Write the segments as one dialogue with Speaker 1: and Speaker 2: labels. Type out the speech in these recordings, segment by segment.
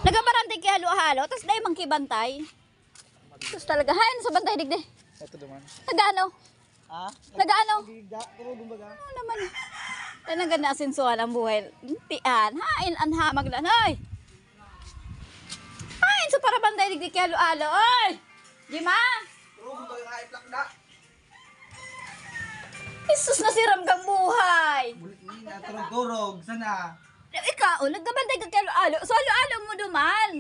Speaker 1: Nagabarantay kay halo-halo, tapos dahil mangkibantay. Tapos talaga, hain sa bantay digde.
Speaker 2: Ito naman.
Speaker 1: Nagaano?
Speaker 2: Ah?
Speaker 1: Nagaano?
Speaker 2: Turugong baga.
Speaker 1: Ano naman? Talaga na asinsuhan ang buhay. Tian, hain anha maglanay. Hain sa para bantay digde kay halo-halo, oy! Gima?
Speaker 2: Turugong baga nga iplak na.
Speaker 1: Isus na siram kang buhay.
Speaker 2: Bulit na, turog-turog. Sana?
Speaker 1: Ikaw, nagbabantay ka kay halo-halo. So halo-halo mo duman.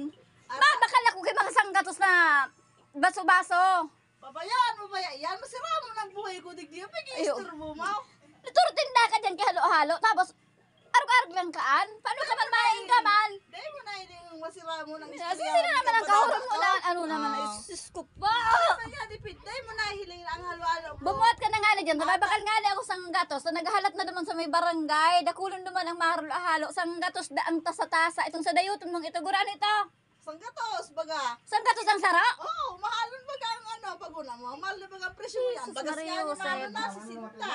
Speaker 1: Bakal ako kay mga sanggatos na baso-baso.
Speaker 3: Pabayaan mo ba yan? Masira mo ng buhay ko digdi. Pag-i-isturbo mo.
Speaker 1: Turutin na ka dyan kay halo-halo. Tapos, arug-arug lang kaan. Paano ka man maing ka man?
Speaker 3: Dahil mo na yung masira mo ng
Speaker 1: Sino naman ang kahurot mo lang? Ano naman? Isus ko pa.
Speaker 3: Dahil mo na hiling ang halo-halo ko.
Speaker 1: Bumuhat ka na nga na dyan. Bakal nga na ako sang gatos. Na naghalat na naman sa may barangay. Dakulon naman ang mahalo-halo. Sang gatos da ang tasa-tasa. Itong sa dayuton mong ito. Guraan ito.
Speaker 3: Sanggatos, baga.
Speaker 1: Sang gatos ang sara?
Speaker 3: Oh, mahalon baga ang ano. Paguna mo, mahal na baga ang presyo mo yan.
Speaker 1: Jesus
Speaker 3: Bagas
Speaker 1: Maria,
Speaker 3: nga ni
Speaker 1: Jose.
Speaker 3: mahal na si Sinta.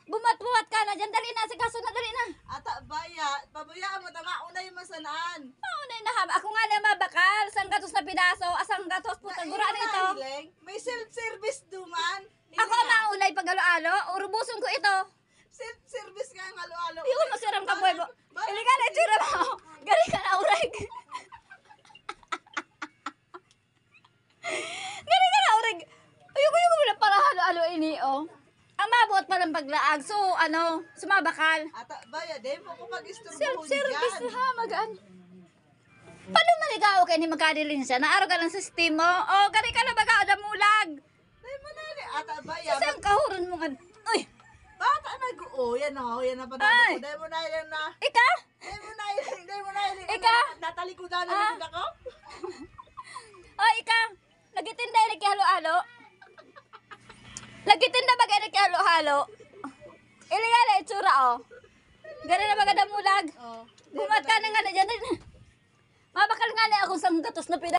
Speaker 1: Bumat-buhat ka na dyan. Dali na. Si kaso na dali na.
Speaker 3: Ata baya, pabayaan mo, tama una yung masanaan.
Speaker 1: Ano na haba? Ako nga na mabakal. Sang gatos na pidaso. Asang gatos puta. Guraan ito.
Speaker 3: May self-service duman.
Speaker 1: Ako ang maulay pag alo-alo. Urubuson ko ito.
Speaker 3: Self-service ka ang halo-halo.
Speaker 1: Iyon masiram ka buhay mo. Ili ka na itsura mo. Gari ka na ureg. Gari ka na ureg. Ayoko mo na para halo-alo ini oh. Ang mabuot pa lang paglaag. So ano, sumabakal.
Speaker 3: Ata baya, dahil mo ko pag-isturbo
Speaker 1: Self-service ha, magaan. Paano maligaw kayo ni magkadilin siya? Naaro ka ng sistema. Oh, gari ka na baga o mulag.
Speaker 3: Dahil mo na rin. Ata baya.
Speaker 1: Isang kahuran mo nga. Uy,
Speaker 3: Bata nag-oo, yan o, yan na pa
Speaker 1: Ay!
Speaker 3: dahil mo na yan na.
Speaker 1: ika?
Speaker 3: Dahil mo na yan, dahil mo na yan.
Speaker 1: Ika?
Speaker 3: Natalikudan na rin ako.
Speaker 1: Oh, ika. Nagitinda rin kay halo-halo. Nagitinda ba kayo kay halo-halo? Iligal na itsura, oh. Gano'n na maganda mulag.
Speaker 3: Oh.
Speaker 1: Bumat ka na nga na dyan. Mabakal nga na akong sang gatos na pina.